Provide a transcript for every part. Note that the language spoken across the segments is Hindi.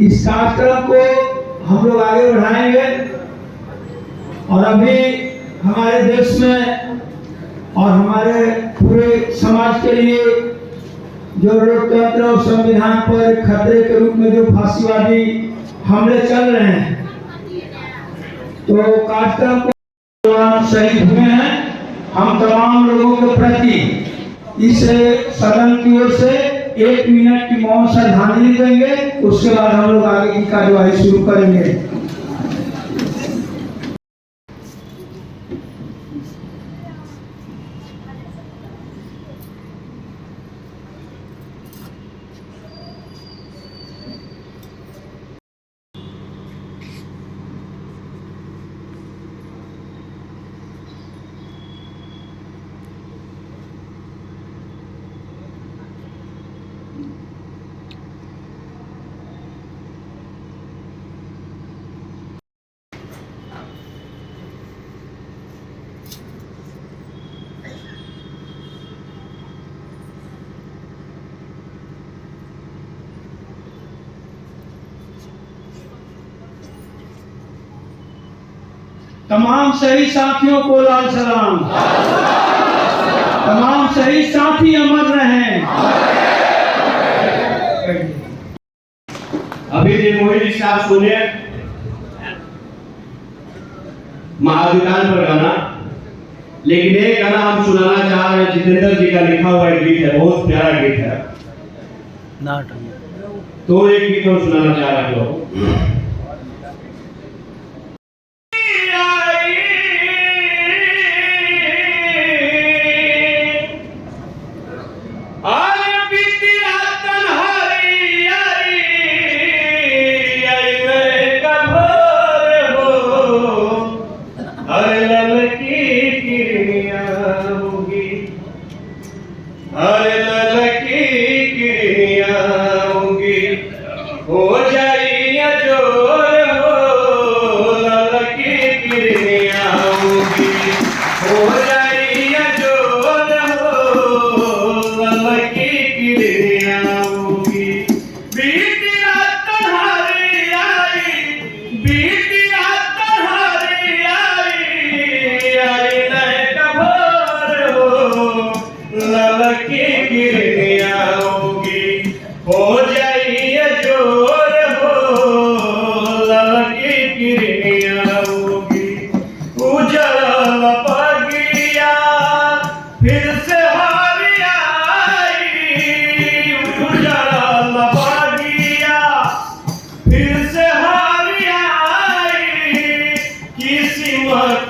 इस कार्यक्रम को हम लोग आगे बढ़ाएंगे और अभी हमारे देश में और हमारे पूरे समाज के लिए जो लोकतंत्र और संविधान पर खतरे के रूप में जो फांसीवादी हमले चल रहे हैं, तो कार्यक्रम को शहीद हुए हैं। हम तमाम लोगों के प्रति इस सदन की ओर से 1 मिनट की मौन श्रद्धांजलि देंगे। उसके बाद हम लोग आगे की कार्यवाही शुरू करेंगे। तमाम शहीद साथियों को लाल सलाम। तमाम शहीद साथी अमर रहें। अभी निर्मोही जी साहब सुने महाविकास पर गाना, लेकिन एक गाना हम सुनाना चाह रहे हैं। जितेंद्र जी का लिखा हुआ एक गीत है, बहुत प्यारा गीत है। तो एक गीत हम सुनाना चाह रहे हैं।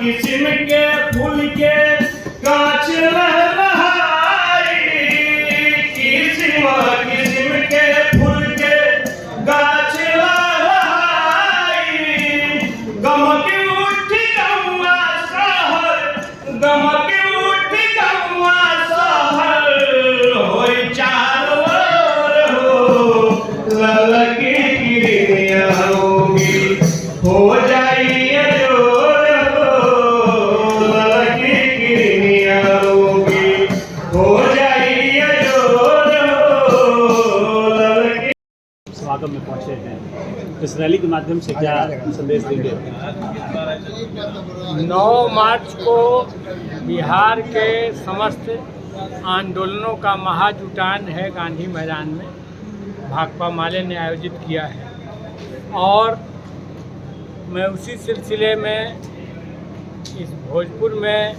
किस्म के फूल के कांच लहराई, किस्म के फूल के गाछ लहराई। गमक उठी गौआ शहर, गमक उठी गौआ शहर, होई चारों ओर हो ललकी किरनिया होगी, हो जाई में पहुंचे हैं। इस रैली के माध्यम से क्या संदेश देंगे? 9 मार्च को बिहार के समस्त आंदोलनों का महाजुटान है गांधी मैदान में, भाकपा माले ने आयोजित किया है। और मैं उसी सिलसिले में इस भोजपुर में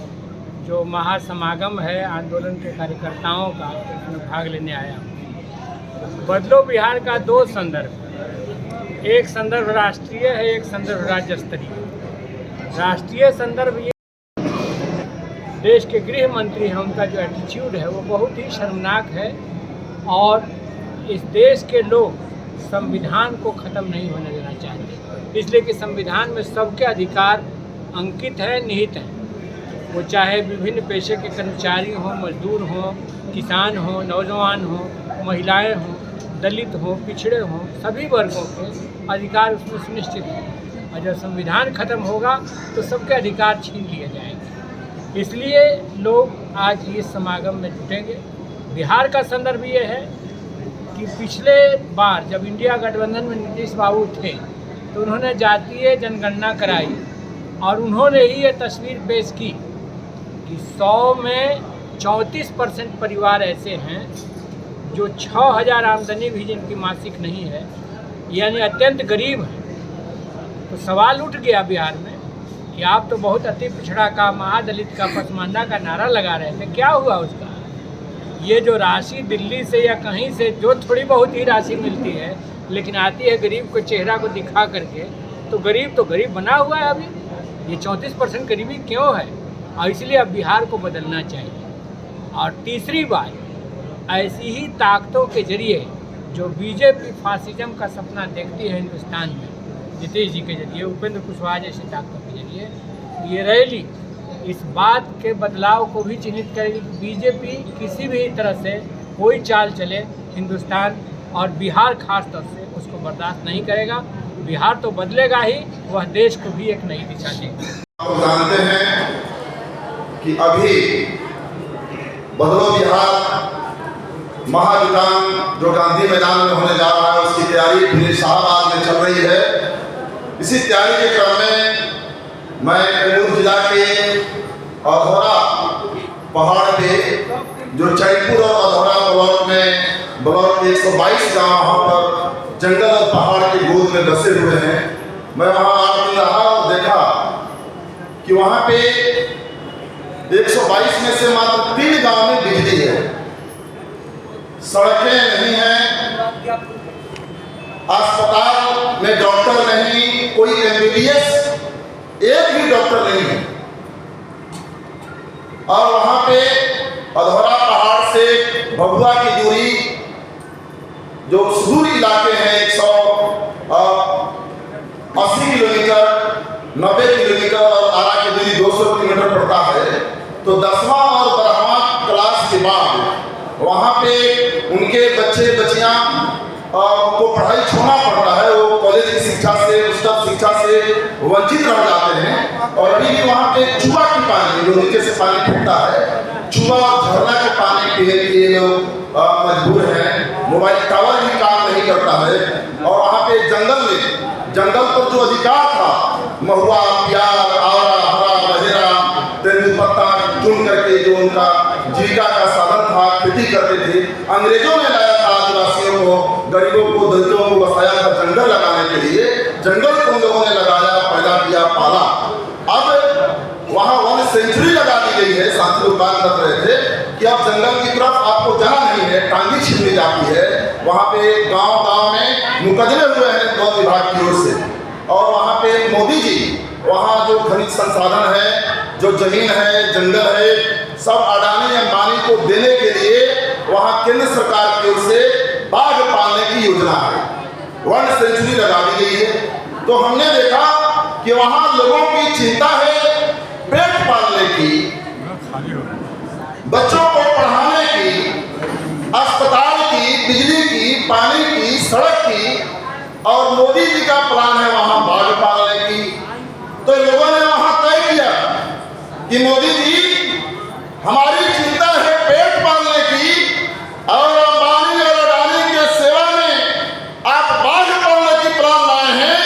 जो महासमागम है आंदोलन के कार्यकर्ताओं का, उसमें भाग लेने आया हूँ। बदलो बिहार का 2 संदर्भ, एक संदर्भ राष्ट्रीय है, एक संदर्भ राज्य स्तरीय। राष्ट्रीय संदर्भ ये देश के गृह मंत्री हैं, उनका जो एटीट्यूड है वो बहुत ही शर्मनाक है। और इस देश के लोग संविधान को ख़त्म नहीं होने देना चाहते, इसलिए कि संविधान में सबके अधिकार अंकित है, निहित हैं। वो चाहे विभिन्न पेशे के कर्मचारी हों, मजदूर हों, किसान हों, नौजवान हों, महिलाएं हों, दलित हों, पिछड़े हों, सभी वर्गों के अधिकार उसमें सुनिश्चित हैं। और जब संविधान खत्म होगा तो सबके अधिकार छीन लिए जाएंगे। इसलिए लोग आज इस समागम में जुटेंगे। बिहार का संदर्भ ये है कि पिछले बार जब इंडिया गठबंधन में नीतीश बाबू थे तो उन्होंने जातीय जनगणना कराई और उन्होंने ही ये तस्वीर पेश की कि 100 में 34% परिवार ऐसे हैं जो 6000 आमदनी भी जिनकी मासिक नहीं है, यानी अत्यंत गरीब हैं। तो सवाल उठ गया बिहार में कि आप तो बहुत अति पिछड़ा का, महादलित का, पसमानदा का नारा लगा रहे थे, क्या हुआ उसका? ये जो राशि दिल्ली से या कहीं से जो थोड़ी बहुत ही राशि मिलती है लेकिन आती है गरीब को चेहरा को दिखा करके, तो गरीब बना हुआ है अभी। ये 34% गरीबी क्यों है? और इसलिए अब बिहार को बदलना चाहिए। और तीसरी बात, ऐसी ही ताकतों के जरिए जो बीजेपी फासिज्म का सपना देखती है हिंदुस्तान में, नीतीश जी के जरिए, उपेंद्र कुशवाहा जैसी ताकतों के जरिए, ये रैली इस बात के बदलाव को भी चिन्हित करेगी कि बीजेपी किसी भी तरह से कोई चाल चले हिंदुस्तान और बिहार खास तौर से उसको बर्दाश्त नहीं करेगा। बिहार तो बदलेगा ही, वह देश को भी एक नई दिशा देगा। आप जानते हैं कि अभी बदलो बिहार महाजुटान जो गांधी मैदान में होने जा रहा है, उसकी तैयारी फिर शाहबाद में चल रही है। इसी तैयारी के क्रम में मैं कैमूर जिला के अधौरा पहाड़ पे जो चैनपुर और अधौरा ब्लॉक 122 गाँव वहाँ पर जंगल और पहाड़ की गोद में बसे हुए हैं। मैं वहाँ 8 दिन रहा और देखा कि वहाँ पे 122 में से मात्र 3 गाँव में बिजली है, सड़कें नहीं हैं, अस्पताल में डॉक्टर नहीं, कोई MBBS एक भी डॉक्टर नहीं है। और वहाँ पे अधौरा पहाड़ से भभुआ की दूरी जो सुदूर इलाके हैं 180 किलोमीटर, 90 किलोमीटर और आरा की दूरी 200 किलोमीटर पड़ता है। तो 10वां और 12वां क्लास के बाद वहाँ पे उनके बच्चे बच्चियाँ को पढ़ाई छोड़ना पड़ता है, वो कॉलेज की शिक्षा से, उच्चतर शिक्षा से वंचित रह जाते हैं। और अभी भी वहाँ पे चूहा की पानी जो नीचे से पानी फूटता है, चूहा और झरना के पानी पीने के लिए लोग मजबूर हैं। मोबाइल टावर भी काम नहीं करता है। और वहाँ पे जंगल पर जो अधिकार था, महुआ, प्यार, आवरा, हरा, बहेरा, तेंदुपत्ता चुन करके जो उनका जीविका का साधन था, खेती करते थे, अंग्रेजों ने लाया था आदिवासियों को, गरीबों को, दलितों को बसाया था जंगल लगाने के लिए। जंगल को उन लोगों ने लगाया, पैदा किया, पाला। अब वहाँ 1 सेंचुरी लगा दी गई है। साथी लोग बात कर रहे थे कि अब जंगल की तरफ आपको जाना नहीं है, टांगी छीन जाती है। वहाँ पे गांव में मुकदमे हुए हैं वन विभाग की ओर से। और वहाँ पे मोदी जी वहाँ जो खनिज संसाधन है, जो जमीन है, जंगल है, सब अडानी अंबानी को देने के लिए वहाँ केंद्र सरकार की ओर से बाघ पालने की योजना है, 1 सेंचुरी लगा दी गई है। तो हमने देखा कि वहाँ लोगों की चिंता है पेट पालने की, बच्चों को पढ़ाने की, अस्पताल की, बिजली की, पानी की, सड़क की, और मोदी जी का प्लान है वहाँ बाघ पालने की। तो लोगों ने वहाँ तय किया कि मोदी जी हमारी चिंता है पेट पालने की, और अंबानी और अडानी के सेवा में आप बाघ पालने की प्लान लाए हैं,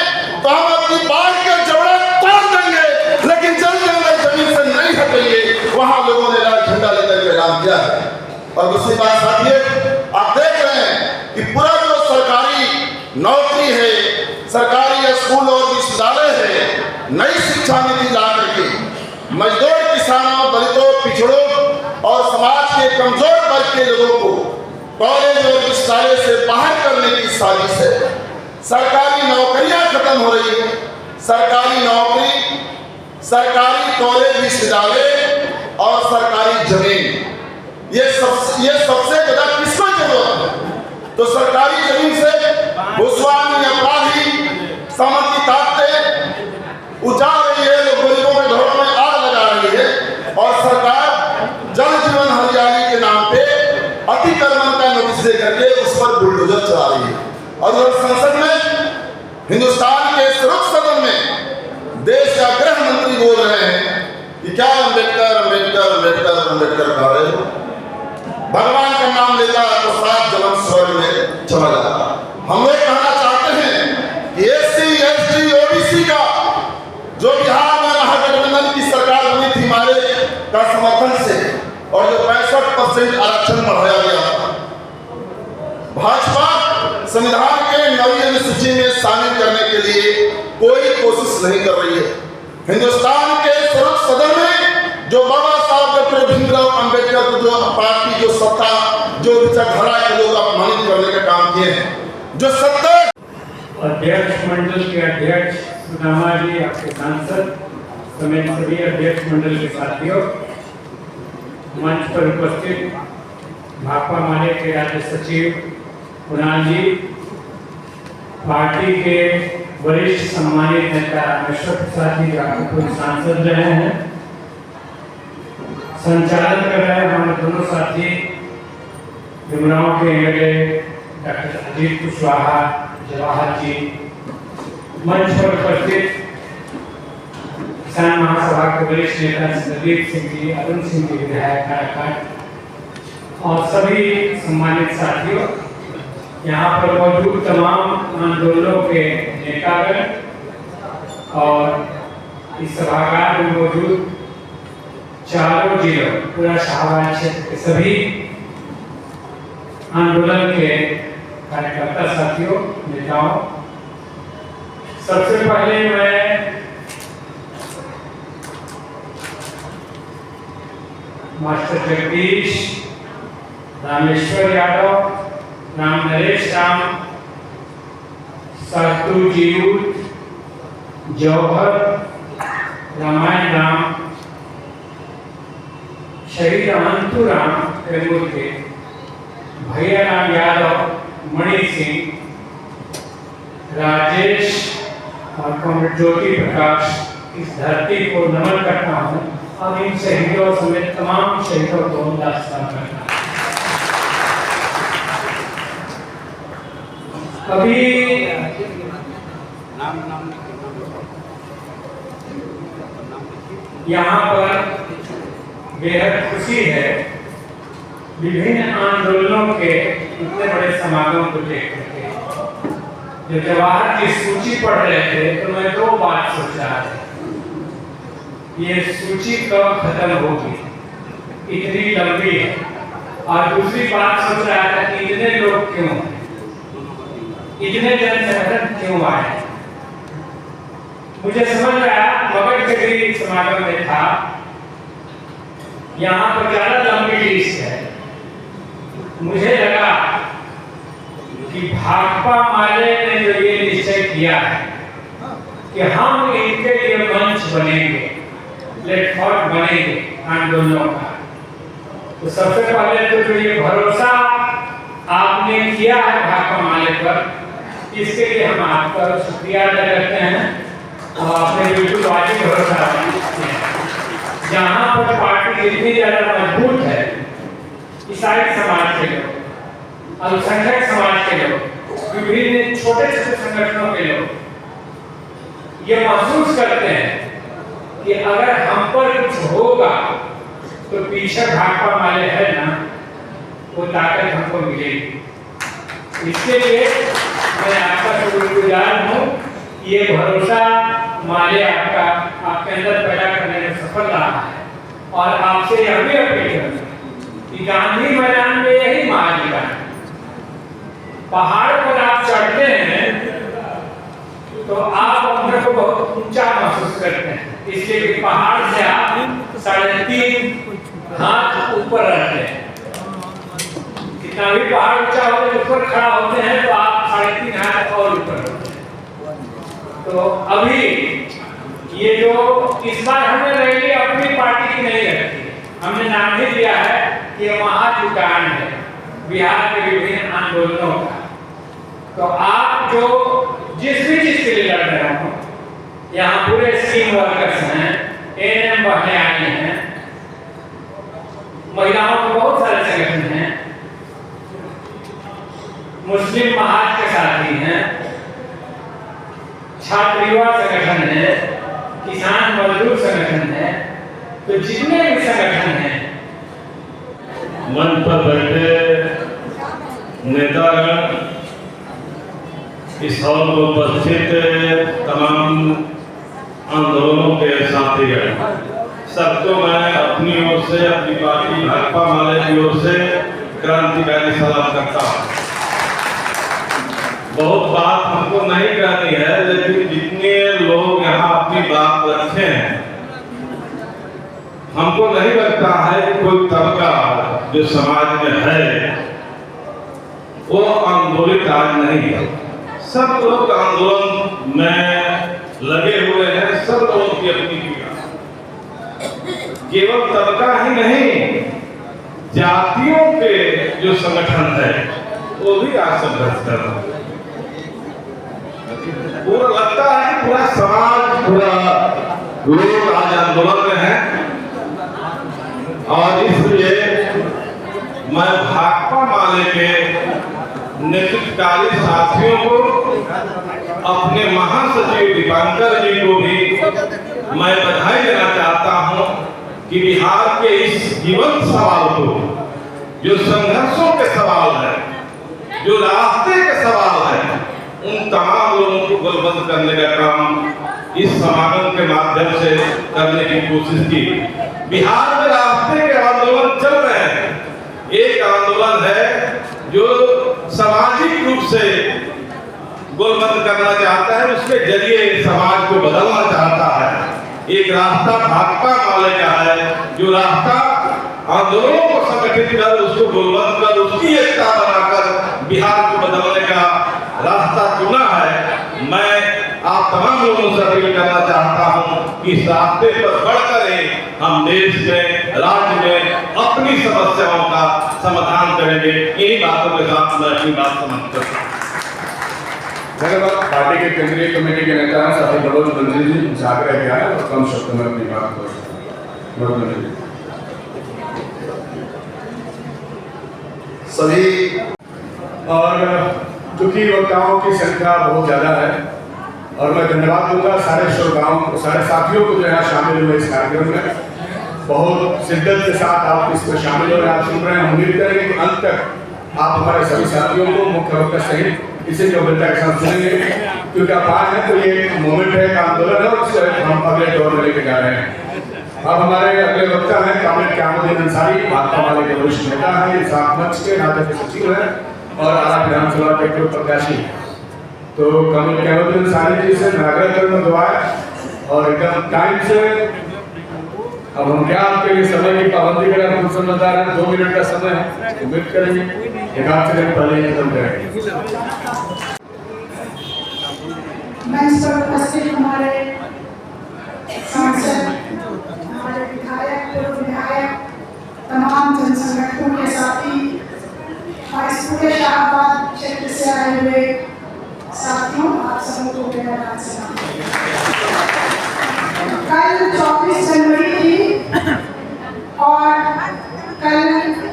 तो हम अपनी बाघ के जबड़े तोड़ देंगे, लेकिन जल जंगल जमीन से नहीं हटेंगे। वहाँ लोगों ने लाल झंडा लेकर के ऐलान किया है। और दूसरी बात साथियों, आप देख रहे हैं कि पूरा जो सरकारी नौकरी है, सरकारी स्कूल और विश्वविद्यालय है, नई शिक्षा नीति ला करके मजदूर, किसानों, दलितों, पिछड़ों और समाज के कमजोर वर्ग के लोगों को कॉलेज और विश्वविद्यालय से बाहर करने की साजिश है। सरकारी नौकरियां खत्म हो रही है। सरकारी नौकरी, सरकारी कॉलेज, विश्वविद्यालय और सरकारी जमीन, ये सबसे ज्यादा किसको जरूरत है? तो सरकारी जमीन से भूस्वामी, अपराधी, सामंती ताकतें उजाड़ रही है, लोग गरीबों के घरों में आग लगा रही है। और सरकार जल जीवन हरियाली के नाम पे अतिक्रमण का नोटिस दे करके उस पर बुलडोजर चला रही है। और संसद में, हिंदुस्तान के सर्वोच्च सदन में देश का गृह मंत्री बोल रहे हैं कि क्या अम्बेडकर अम्बेडकर अम्बेडकर अम्बेडकर कह रहे हो? भगवान का नाम लेता है तो 7 जन्म स्वर्ग में भाजपा संविधान के 9वीं अनुसूची में शामिल करने के लिए कोई कोशिश नहीं कर रही है। हिंदुस्तान के सर्वोच्च सदन में जो बाबा साहब डॉक्टर भीमराव अंबेडकर को जो पार्टी जो सत्ता जो विचारधारा के लोग अपमानित करने का काम किए हैं, जो सत्ता अध्यक्ष मंडल के अध्यक्ष सुदामा जी, आपके सांसद समेत सभी अध्यक्ष मंडल के साथियों, मंच पर उपस्थित भाकपा माले के राज्य सचिव कुणाल जी, पार्टी के वरिष्ठ सम्मानित नेता अशोक प्रसाद जी, आपको सांसद रहे हैं, संचालन कर रहे हैं हमारे दोनों साथी जुमराव के एमएलए डॉक्टर अजीत कुशवाहा जवाहर जी, मंच पर उपस्थित किसान महासभा के वरिष्ठ नेता संदीप सिंह जी, अरुण सिंह जी विधायक काराकाट और सभी सम्मानित साथियों, यहाँ पर मौजूद तमाम आंदोलनों के नेतागण और इस सभागार में मौजूद चारों जिलों पूरा शाहबाद क्षेत्र के सभी आंदोलन के कार्यकर्ता साथियों, नेताओं, सबसे पहले मैं मास्टर जगदीश, रामेश्वर यादव, राम नरेश राम, सातू जीयूत, जौहर, रामायण राम, शहीद अनंतू राम कैमूर के, भैया राम यादव, मणि सिंह, राजेश और कॉमरेड ज्योति प्रकाश, इस धरती को नमन करता हूँ और इन शहीदों समेत तमाम शहीदों को नमस्कार करता हूँ। अभी यहाँ पर बेहद खुशी है विभिन्न आंदोलनों के इतने बड़े समागम को देख करके। जब जवाहर जी सूची पढ़ रहे थे तो मैं दो बात सोच रहा था, ये सूची कब खत्म होगी, इतनी लंबी है, और दूसरी बात सोच रहा था कि इतने लोग क्यों हैं, इतने जन संगठन क्यों आए। मुझे समझ आया मगध के भी समागम में था, यहाँ पर ज्यादा लंबी लिस्ट है। मुझे लगा कि भाकपा माले ने जो ये निश्चय किया है कि हम इनके लिए मंच बनेंगे, प्लेटफॉर्म बनेंगे आंदोलनों का, तो सबसे पहले तो जो ये भरोसा आपने किया है भाकपा माले पर, इसके लिए हम आपका शुक्रिया अदा करते हैं। और आपने बिल्कुल वाजिब भरोसा किया। जहाँ पर पार्टी जितनी ज्यादा मजबूत है, ईसाई समाज के लोग, अल्पसंख्यक समाज के लोग, विभिन्न छोटे छोटे संगठनों के लोग ये महसूस करते हैं कि अगर हम पर कुछ होगा तो पीछे भाकपा माले है ना, वो ताकत हमको मिलेगी। इसके लिए मैं आपका शुक्रगुजार हूँ। ये भरोसा माले आपका आपके अंदर पैदा करने में सफल रहा है, और आपसे यह भी अपील करूँ कि गांधी मैदान में यही महाजीवन है। पहाड़ पर आप चढ़ते हैं तो आप अपने को बहुत ऊंचा महसूस करते हैं, इसलिए कि पहाड़ से आप 3.5 हाथ ऊपर रहते हैं। कितना भी पहाड़ ऊंचा हो तो ऊपर खड़ा होते हैं तो आप 3.5 हाथ और ऊपर होते हैं। तो अभी ये जो इस बार हमने रैली अपनी पार्टी की नहीं रखी, हमने नाम ही दिया है कि महाजुटान है बिहार के विभिन्न आंदोलनों का। तो आप जो जिस भी चीज के लिए लड़ रहे हो, यहाँ पूरे स्कीम वर्कर्स हैं, एएनएम बहने आई हैं, महिलाओं के बहुत सारे संगठन हैं, मुस्लिम महाज के साथी हैं, छात्र युवा संगठन है, किसान मजदूर संगठन है, तो जितने भी संगठन हैं, मंच पर बैठे नेतागण, इस हॉल में उपस्थित तमाम आंदोलनों के साथीगण, सबको मैं अपनी ओर से, अपनी पार्टी भाकपा माले की ओर से क्रांतिकारी सलाम करता हूँ। बहुत बात हमको नहीं करनी है, लेकिन जितने लोग यहाँ अपनी बात रखे हैं, हमको नहीं लगता है कि कोई तबका जो समाज में है वो आंदोलित आज नहीं है। सब लोग आंदोलन में लगे हुए हैं, सब लोगों की अपनी केवल तबका ही नहीं, जातियों के जो संगठन है वो भी आज संघर्ष कर रहा है। पूरा लगता है कि पूरा समाज, पूरा लोग आज आंदोलन में है। और इसलिए मैं भाकपा माले के नेतृत्वकारी साथियों को, अपने महासचिव दीपांकर जी को भी मैं बधाई देना चाहता हूं कि बिहार के इस जीवंत सवाल को, जो संघर्षों के सवाल है, जो रास्ते के सवाल है, उन तमाम लोगों को गोलबंद करने का काम इस समागम के माध्यम से करने की कोशिश की। बिहार में रास्ते के आंदोलन चल रहे हैं। एक आंदोलन है जो सामाजिक रूप से गोलबंद करना चाहता है, उसके जरिए समाज को बदलना चाहता है। एक रास्ता भाकपा माले का है, जो रास्ता आंदोलनों को संगठित कर, उसको गोलबंद कर, उसकी एकता बनाकर बिहार को बदलने का रास्ता चुना है। मैं आप तमाम लोगों से अपील करना चाहता हूं कि इस रास्ते पर बढ़कर हम देश में, राज्य में अपनी समस्याओं का समाधान करेंगे। इन्हीं बातों के साथ मैं अपनी बात समाप्त करता हूं। धन्यवाद। पार्टी के केंद्रीय कमेटी के नेता हैं साथी मनोज मंदिर जी, मुझे आग्रह किया है और कम शब्दों में अपनी बात करें। सभी और चूंकि वक्ताओं की संख्या बहुत ज़्यादा है और मैं धन्यवाद दूंगा सारे श्रोताओं, सारे साथियों को जो यहाँ शामिल हुए इस कार्यक्रम में। बहुत शिद्दत के साथ आप इसमें शामिल हो रहे हैं, आप सुन रहे हैं। उम्मीद करेंगे कि अंत तक आप हमारे सभी साथियों को मुख्य वक्ता सहित इसी गंभीरता के साथ सुनेंगे, क्योंकि आप आए हैं तो ये एक मोमेंट है, एक आंदोलन है और उससे हम अगले दौर में लेके जा रहे हैं। अब हमारे अगले वक्ता हैं कामिल क़यामुद्दीन अंसारी, भाकपा माले के वरिष्ठ नेता हैं, इंसाफ मंच के नाते के सचिव हैं और आला विधानसभा के पूर्व प्रत्याशी। तो कामिल क़यामुद्दीन अंसारी जी से मैं आग्रह करूँगा दुआएं और एकदम टाइम से। अब हम क्या आपके लिए समय की पाबंदी करें, हम समझदार हैं, 2 मिनट का समय है, उम्मीद करेंगे 1 सेकंड पहले ही खत्म करेंगे। मंच पर उपस्थित हमारे सांसद, हमारे विधायक, पूर्व विधायक, तमाम जन संगठनों के साथी और इस पूरे शाहबाद क्षेत्र से आए हुए साथियों, आप सबको मेरा नाम सलाम। कल 24 जनवरी थी और कल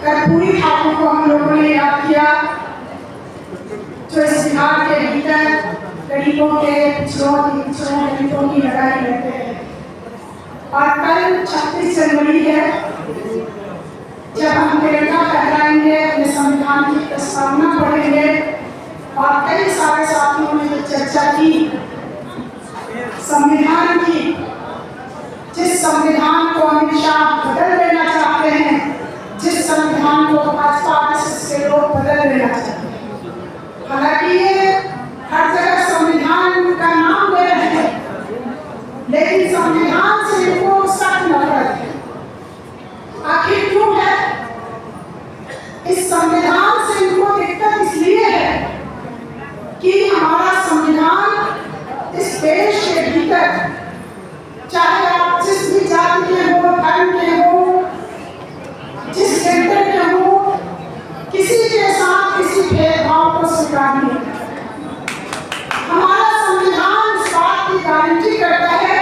कर्पूरी ठाकुर को हम लोगों ने याद किया, जो इस बिहार के भीतर गरीबों के, पिछड़ों दलितों की लड़ाई लड़ते हैं। और कल 26 जनवरी है, जब हम तिरंगा फहराएंगे, अपने संविधान की प्रस्तावना पढ़ेंगे और कई सारे साथियों ने जो चर्चा की संविधान की, जिस संविधान को अमित शाह बदल देना चाहते हैं, जिस संविधान को भाजपा के लोग बदल देना चाहते हैं। हालांकि ये हर जगह संविधान का नाम दे रहे हैं, लेकिन संविधान से इनको सख्त नफरत है। आखिर क्यों है? इस संविधान से इनको दिक्कत इसलिए है कि हमारा संविधान इस देश के भीतर, चाहे आप जिस भी जाति के हो, धर्म के हो, जिस जेंडर के हो, किसी के साथ किसी भेदभाव को स्वीकार नहीं करता। हमारा संविधान इस बात की गारंटी करता है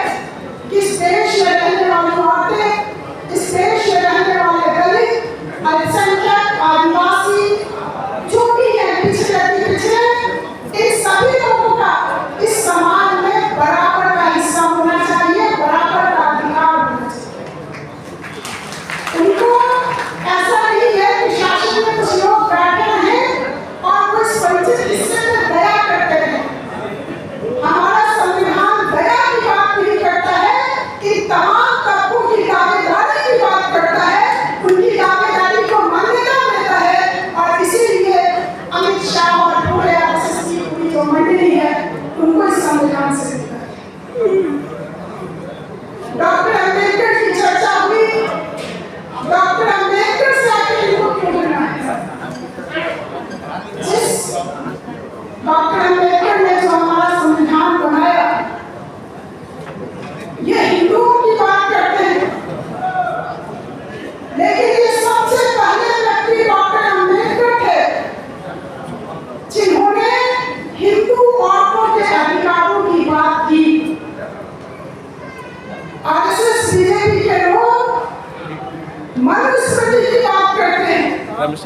कि इस देश में रहने वाली औरतें, इस देश में रहने वाले दलित, अल्पसंख्यक, आदिवासी, जो भी है पिछड़े, इन सभी लोगों का इस समाज में बराबर का हिस्सा होना चाहिए, बराबर का अधिकार होना चाहिए। उनको ऐसा नहीं है कि शासन में कुछ लोग बैठे हैं और वो इस वंचित हिस्से में दया करते हैं। हमारा संविधान दया की बात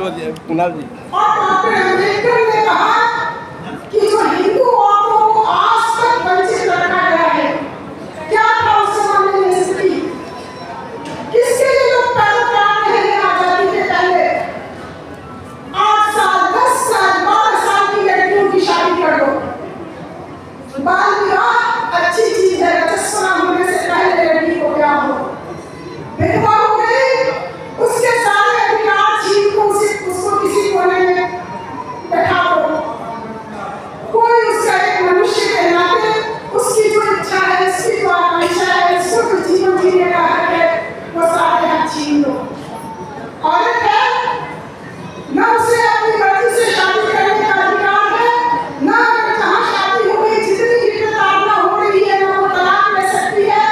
और डॉक्टर अम्बेडकर ने कहा कि जो हिंदू औरतों को आज तक वंचित रखा गया है, क्या था उस जमाने में स्थिति? किसके लिए लोग पैदा करा रहे हैं आजादी के पहले? 8 साल, 10 साल, 12 साल की लड़कियों की शादी कर दो। बाल विवाह अच्छी चीज है, रजस्वला होने से पहले लड़की को ब्याह हो। विधवा हो गई, उसके सारे अधिकार छीन को उसको किसी कोने में बैठा दो। कोई उसका एक मनुष्य के नाते उसकी जो इच्छा है, उसकी जो आकांक्षा है, उसको जो जीवन जीने का हक है, वो सारे हक छीन लो। औरत है, न उसे अपनी मर्जी से शादी करने का अधिकार है, न जहाँ शादी हो गई जितनी की प्रताड़ना हो रही है, न वो तलाक ले सकती है,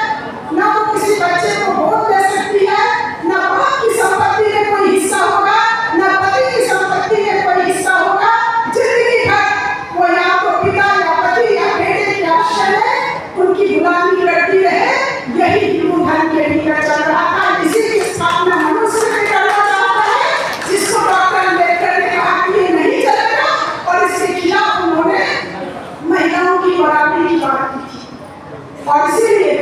न वो किसी बच्चे को गोद ले सकती है, न बाप की संपत्ति में कोई हिस्सा होगा, न पति की संपत्ति में कोई हिस्सा होगा। जिंदगी भर वो या तो पिता या पति या बेटे के आश्रय में उनकी गुलामी करती रहे। यही हिंदू धर्म के भीतर चल रहा था। इसी की स्थापना मनुष्य में करना चाहता है, जिसको डॉक्टर अम्बेडकर ने कहा कि ये नहीं चलेगा, और इसके खिलाफ उन्होंने महिलाओं की बराबरी की बात की थी। और इसीलिए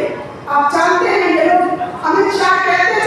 आप जानते हैं, ये लोग अमित शाह कहते